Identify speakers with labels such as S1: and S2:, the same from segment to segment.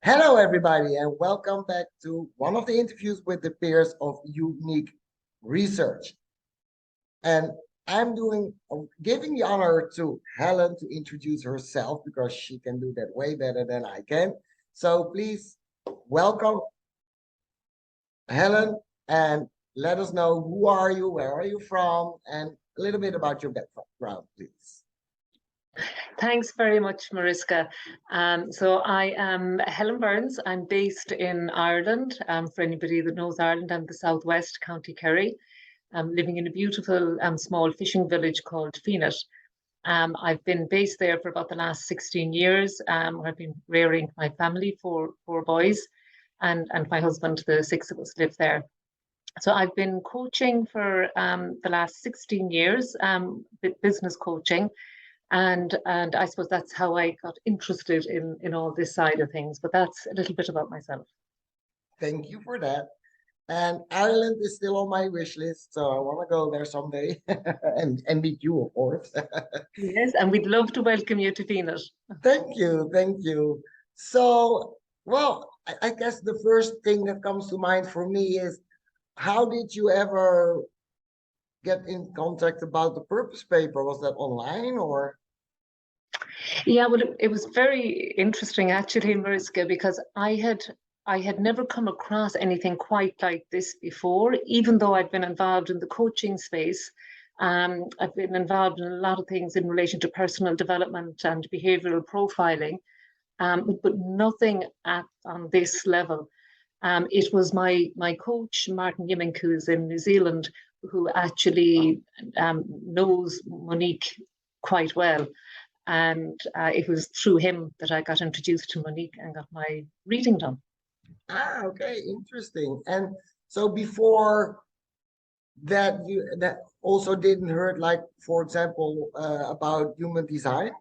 S1: Hello, everybody, and welcome back to one of the interviews with the peers of YOUnique Research. And I'm giving the honor to Helen to introduce herself because she can do that way better than I can. So please welcome Helen and let us know who are you, where are you from, and a little bit about your background, please.
S2: Thanks very much, Mariska. So I am Helen Burns. I'm based in Ireland. For anybody that knows Ireland, I'm the southwest, County Kerry. I'm living in a beautiful small fishing village called Feenit. I've been based there for about the last 16 years. I've been rearing my family, four boys, and my husband. The six of us live there. So I've been coaching for the last 16 years, business coaching. And I suppose that's how I got interested in all this side of things. But that's a little bit about myself.
S1: Thank you for that. And Ireland is still on my wish list, so I want to go there someday and meet you, of course.
S2: Yes, and we'd love to welcome you to Feenit.
S1: Thank you, thank you. So, well, I guess the first thing that comes to mind for me is, how did you ever get in contact about the Purposepaper? Was that online or?
S2: Yeah, well, it was very interesting actually, Mariska, because I had never come across anything quite like this before, even though I'd been involved in the coaching space. I've been involved in a lot of things in relation to personal development and behavioral profiling, but nothing on this level. It was my coach, Martin Yimink, who's in New Zealand, who actually knows Monique quite well. And it was through him that I got introduced to Monique and got my reading done.
S1: Ah, okay, interesting. And so before that, you also didn't heard, like, for example, about human design?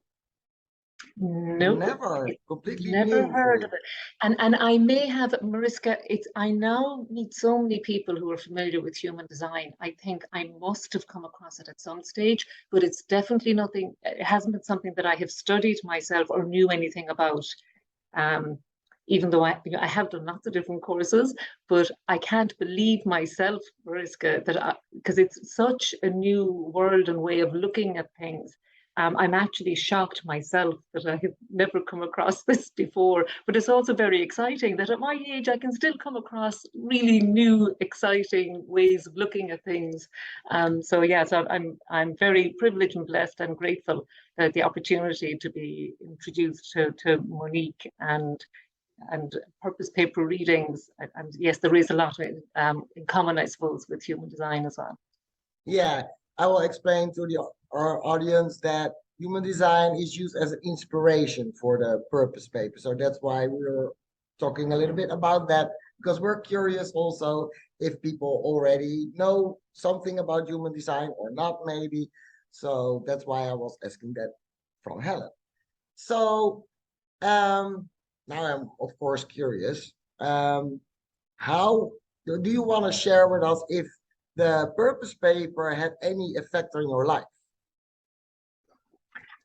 S2: No,
S1: Never, completely
S2: never
S1: new
S2: heard of it. And I may have, Mariska, I now meet so many people who are familiar with human design. I think I must have come across it at some stage, but it's definitely nothing, it hasn't been something that I have studied myself or knew anything about. Even though I have done lots of different courses, but I can't believe myself, Mariska, that because it's such a new world and way of looking at things. I'm actually shocked myself that I have never come across this before, but it's also very exciting that at my age I can still come across really new, exciting ways of looking at things. So yeah, so I'm very privileged and blessed and grateful that the opportunity to be introduced to Monique and Purposepaper readings. And yes, there is a lot in common, I suppose, with human design as well.
S1: Yeah, I will explain to our audience that human design is used as an inspiration for the Purposepaper. So that's why we're talking a little bit about that, because we're curious also if people already know something about human design or not, maybe. So that's why I was asking that from Helen. So now I'm of course curious. How do you want to share with us if the Purposepaper had any effect on your life?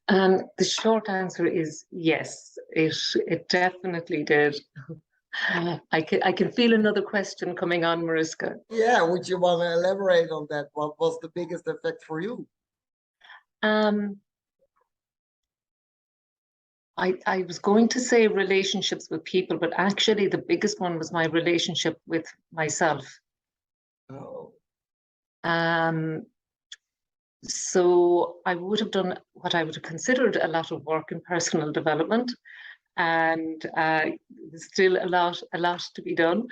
S2: The short answer is yes, it definitely did. I can feel another question coming on, Mariska.
S1: Yeah, would you want to elaborate on that? What was the biggest effect for you?
S2: I was going to say relationships with people, but actually the biggest one was my relationship with myself.
S1: Oh.
S2: So I would have done what I would have considered a lot of work in personal development, and there's still a lot to be done.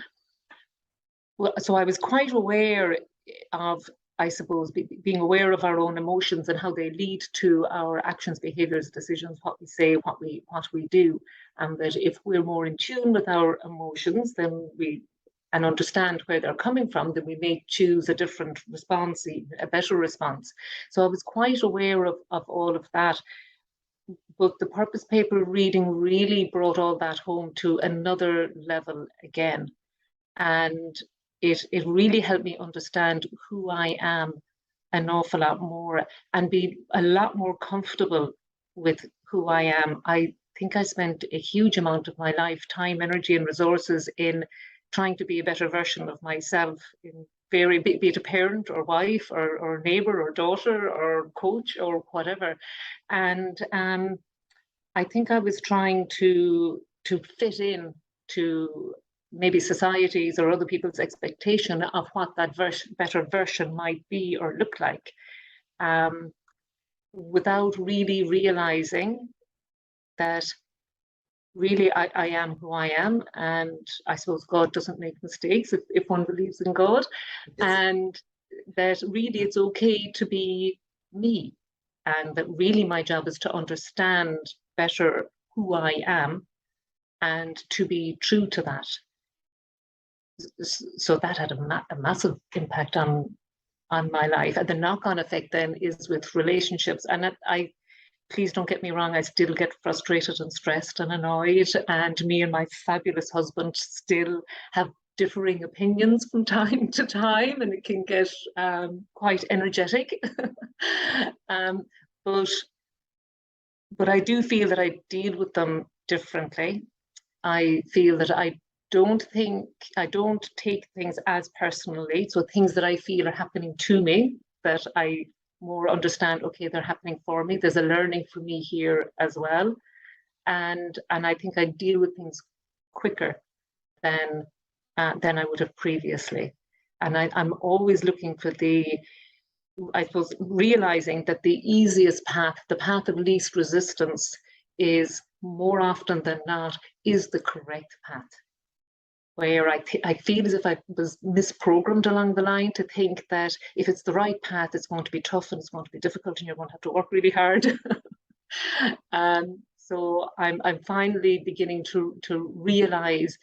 S2: Well, so I was quite aware of, I suppose, being aware of our own emotions and how they lead to our actions, behaviors, decisions, what we say, what we do, and that if we're more in tune with our emotions, then and understand where they're coming from, then we may choose a different response, a better response. So I was quite aware of all of that. But the Purposepaper reading really brought all that home to another level again. And it really helped me understand who I am an awful lot more and be a lot more comfortable with who I am. think I spent a huge amount of my life, time, energy, and resources in trying to be a better version of myself, in be it a parent or wife or neighbor or daughter or coach or whatever. And I think I was trying to fit in to maybe society's or other people's expectation of what that better version might be or look like, without really realizing that really I am who I am. And I suppose God doesn't make mistakes if one believes in God.
S1: Yes.
S2: And that really it's okay to be me. And that really my job is to understand better who I am and to be true to that. So that had a massive impact on my life. And the knock-on effect then is with relationships. And I please don't get me wrong, I still get frustrated and stressed and annoyed. And me and my fabulous husband still have differing opinions from time to time, and it can get quite energetic. But I do feel that I deal with them differently. I feel that I don't take things as personally. So things that I feel are happening to me, that I more understand, okay, they're happening for me. There's a learning for me here as well. And I think I deal with things quicker than I would have previously. And I'm always looking for I suppose, realizing that the easiest path, the path of least resistance, is more often than not is the correct path. Where I feel as if I was misprogrammed along the line to think that if it's the right path, it's going to be tough and it's going to be difficult and you're going to have to work really hard. So I'm finally beginning to realize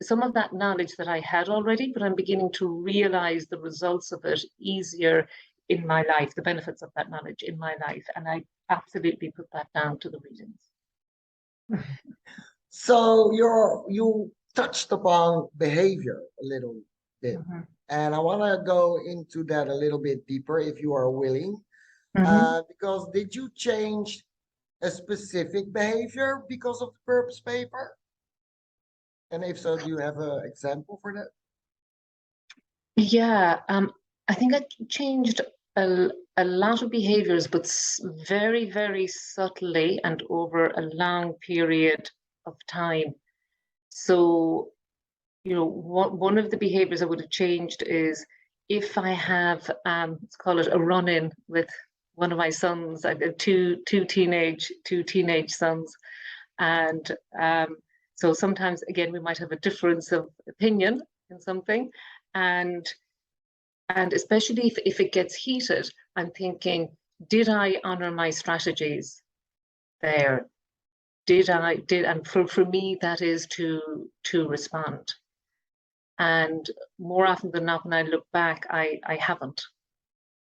S2: some of that knowledge that I had already, but I'm beginning to realize the results of it easier in my life, the benefits of that knowledge in my life. And I absolutely put that down to the readings.
S1: So you touched upon behavior a little bit, and I want to go into that a little bit deeper if you are willing, because did you change a specific behavior because of the purpose paper? And if so, do you have an example for that?
S2: Yeah, I think I changed a lot of behaviors, but very, very subtly and over a long period of time. So, one of the behaviors I would have changed is if I have, let's call it a run-in with one of my sons. I have two teenage sons, and so sometimes again we might have a difference of opinion in something, and especially if it gets heated, I'm thinking, did I honor my strategies there? And for me, that is to respond. And more often than not, when I look back, I haven't.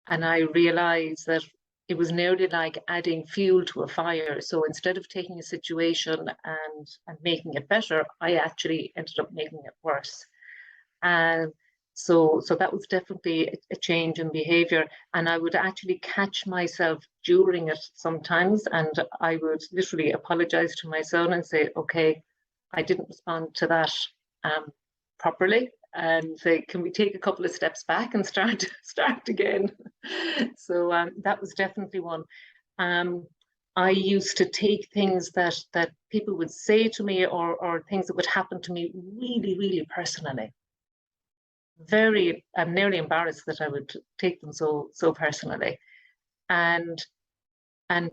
S2: And I realize that it was nearly like adding fuel to a fire. So instead of taking a situation and making it better, I actually ended up making it worse. And so that was definitely a change in behavior. And I would actually catch myself during it sometimes, and I would literally apologize to my son and say, okay, I didn't respond to that properly, and say, can we take a couple of steps back and start again? So that was definitely one. I used to take things that people would say to me or things that would happen to me really, really personally. I'm nearly embarrassed that I would take them so personally. And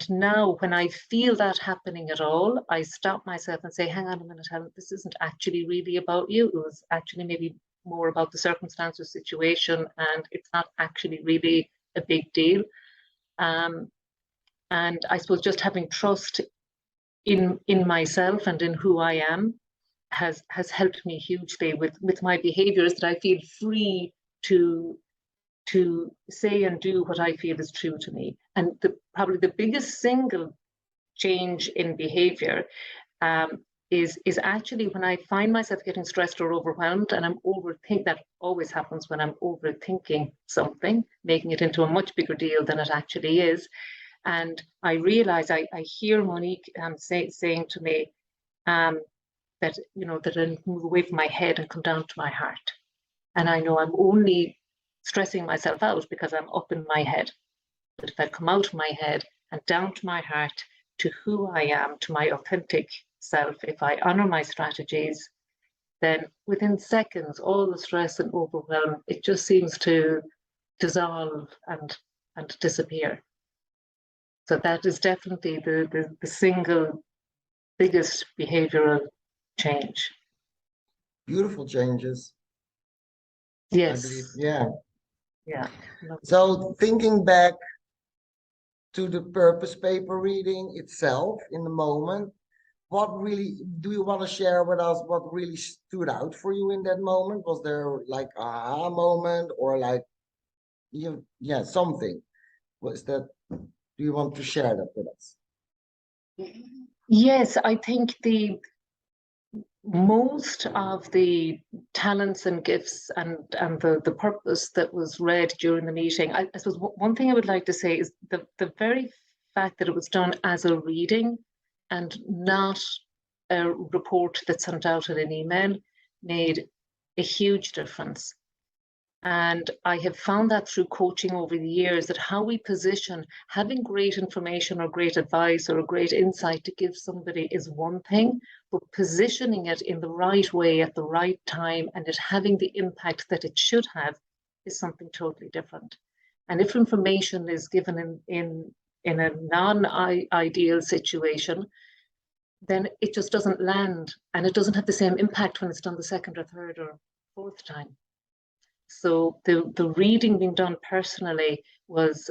S2: now when I feel that happening at all, I stop myself and say, hang on a minute, Helen, this isn't actually really about you. It was actually maybe more about the circumstance or situation, and it's not actually really a big deal. And I suppose just having trust in myself and in who I am has helped me hugely with my behaviors, that I feel free to say and do what I feel is true to me. And probably the biggest single change in behavior is actually when I find myself getting stressed or overwhelmed, and that always happens when I'm overthinking something, making it into a much bigger deal than it actually is. And I realize I hear Monique saying to me that, you know, that I move away from my head and come down to my heart. And I know I'm only stressing myself out because I'm up in my head. But if I come out of my head and down to my heart, to who I am, to my authentic self, if I honor my strategies, then within seconds, all the stress and overwhelm, it just seems to dissolve and disappear. So that is definitely the single biggest behavioral change.
S1: Beautiful changes. I believe,
S2: Yes.
S1: yeah.
S2: Yeah.
S1: So thinking back to the purpose paper reading itself in the moment, what really do you want to share with us? What really stood out for you in that moment? Was there like a aha moment or like yeah, something? Was that, do you want to share that with us?
S2: Yes, I think most of the talents and gifts and the purpose that was read during the meeting, I suppose one thing I would like to say is the very fact that it was done as a reading and not a report that's sent out in an email made a huge difference. And I have found that through coaching over the years, that how we position having great information or great advice or a great insight to give somebody is one thing, but positioning it in the right way at the right time and it having the impact that it should have is something totally different. And if information is given in a non-ideal situation, then it just doesn't land and it doesn't have the same impact when it's done the second or third or fourth time. So the reading being done personally was,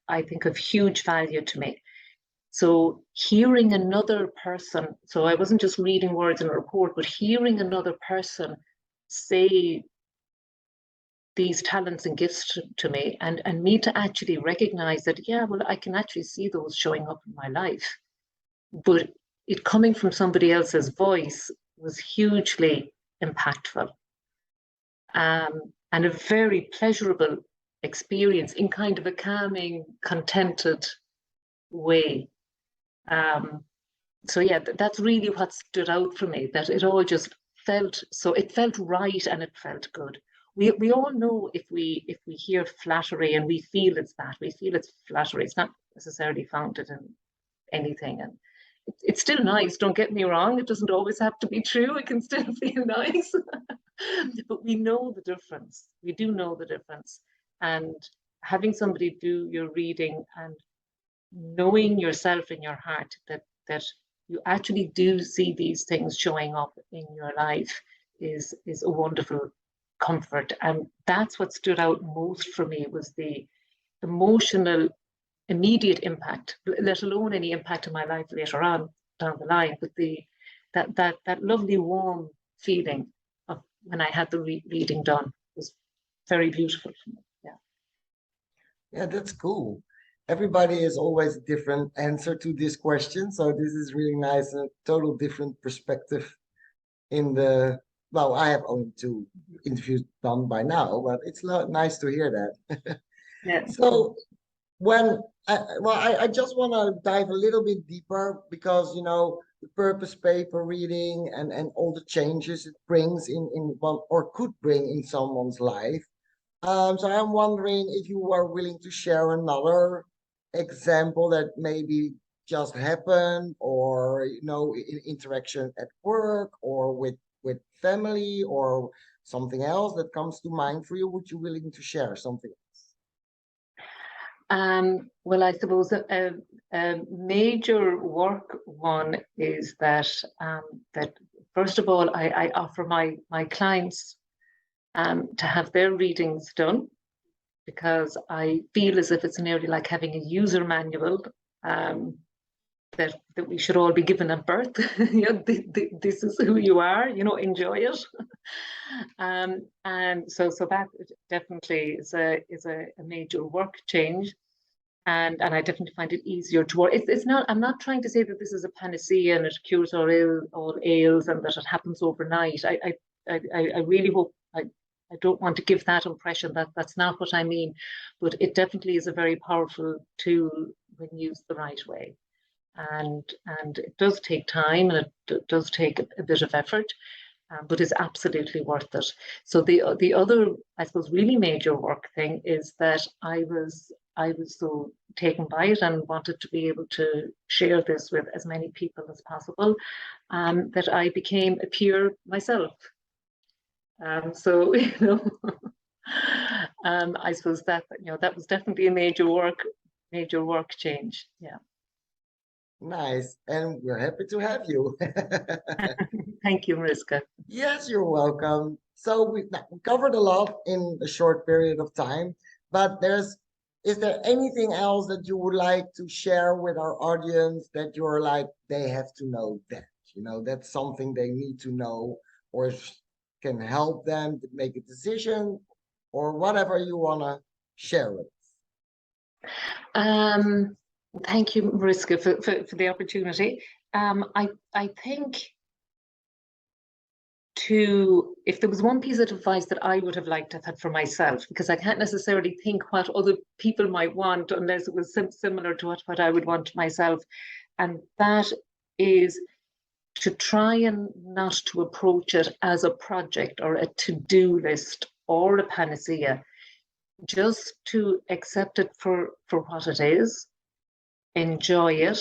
S2: I think, of huge value to me. So hearing another person, so I wasn't just reading words in a report, but hearing another person say these talents and gifts to me and me to actually recognize that, yeah, well, I can actually see those showing up in my life. But it coming from somebody else's voice was hugely impactful. And a very pleasurable experience in kind of a calming, contented way. So yeah, that's really what stood out for me, that it all just felt, so it felt right and it felt good. We all know if we hear flattery and we feel it's that, we feel it's flattery, it's not necessarily founded in anything. And it's still nice, don't get me wrong, it doesn't always have to be true, it can still feel nice. But we know the difference. We do know the difference. And having somebody do your reading and knowing yourself in your heart that you actually do see these things showing up in your life is a wonderful comfort. And that's what stood out most for me, was the emotional immediate impact, let alone any impact in my life later on down the line. But that lovely warm feeling of when I had the reading done was very beautiful for me. Yeah.
S1: Yeah, that's cool. Everybody has always a different answer to this question, so this is really nice and total different perspective in the, well, I have only two interviews done by now, but it's nice to hear that.
S2: Yeah.
S1: So when I just want to dive a little bit deeper because, you know, the purpose paper reading and all the changes it brings in one or could bring in someone's life. So I'm wondering if you are willing to share another example that maybe just happened, or you know, in interaction at work or with family or something else that comes to mind for you. Would you willing to share something?
S2: Well, I suppose a major work one is that that first of all, I offer my clients to have their readings done, because I feel as if it's nearly like having a user manual that we should all be given at birth. You know, this is who you are, you know, enjoy it. And so that definitely is a major work change. And I definitely find it easier to work. It's not, I'm not trying to say that this is a panacea and it cures all ails and that it happens overnight. I really hope, I don't want to give that impression, that that's not what I mean, but it definitely is a very powerful tool when used the right way. And it does take time, and it does take a bit of effort, but is absolutely worth it. So the other, I suppose, really major work thing is that I was so taken by it and wanted to be able to share this with as many people as possible, that I became a peer myself. So I suppose that that was definitely a major work change. Yeah.
S1: Nice, and we're happy to have you.
S2: Thank you, Mariska.
S1: Yes, you're welcome. So we covered a lot in a short period of time, but is there anything else that you would like to share with our audience that you're like, they have to know that, that's something they need to know, or can help them to make a decision, or whatever you want to share with us?
S2: Thank you, Mariska, for the opportunity. I think if there was one piece of advice that I would have liked to have had for myself, because I can't necessarily think what other people might want unless it was similar to what I would want myself, and that is to try and not to approach it as a project or a to-do list or a panacea, just to accept it for what it is, enjoy it,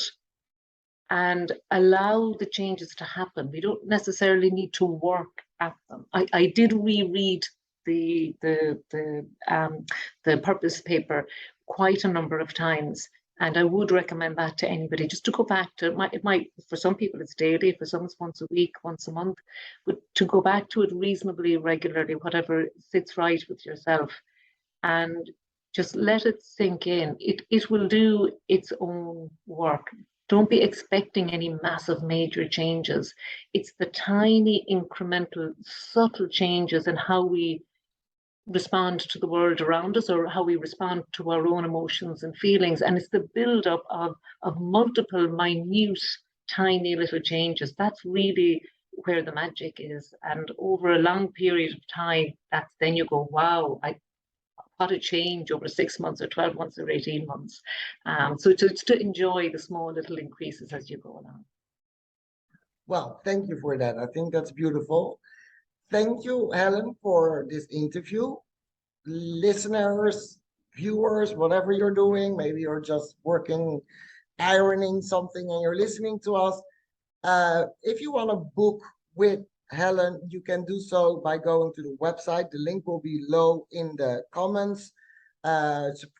S2: and allow the changes to happen. We don't necessarily need to work at them. I did reread the Purposepaper quite a number of times, and I would recommend that to anybody, just to go back to it. It might for some people it's daily, for some it's once a week, once a month, but to go back to it reasonably regularly, whatever sits right with yourself, and just let it sink in. It will do its own work. Don't be expecting any massive major changes. It's the tiny incremental subtle changes in how we respond to the world around us, or how we respond to our own emotions and feelings. And it's the build-up of multiple minute tiny little changes. That's really where the magic is. And over a long period of time, that's then you go, wow, what a change over 6 months or 12 months or 18 months. So it's to enjoy the small little increases as you go along.
S1: Well, thank you for that. I think that's beautiful. Thank you, Helen, for this interview. Listeners, viewers, whatever you're doing, maybe you're just working, ironing something, and you're listening to us. If you want to book with Helen, you can do so by going to the website. The link will be below in the comments.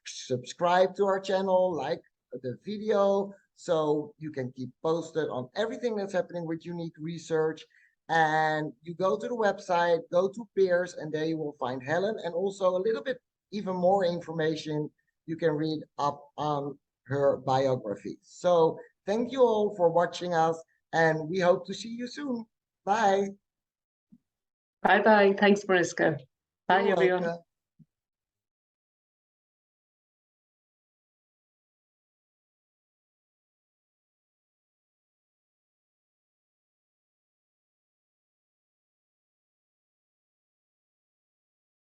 S1: Subscribe to our channel, like the video, so you can keep posted on everything that's happening with YOUnique Research. And you go to the website, go to peers, and there you will find Helen, and also a little bit even more information you can read up on her biography. So thank you all for watching us, and we hope to see you soon. Bye.
S2: Bye-bye. Thanks, Mariska. Bye,
S1: You're
S2: everyone.
S1: welcome.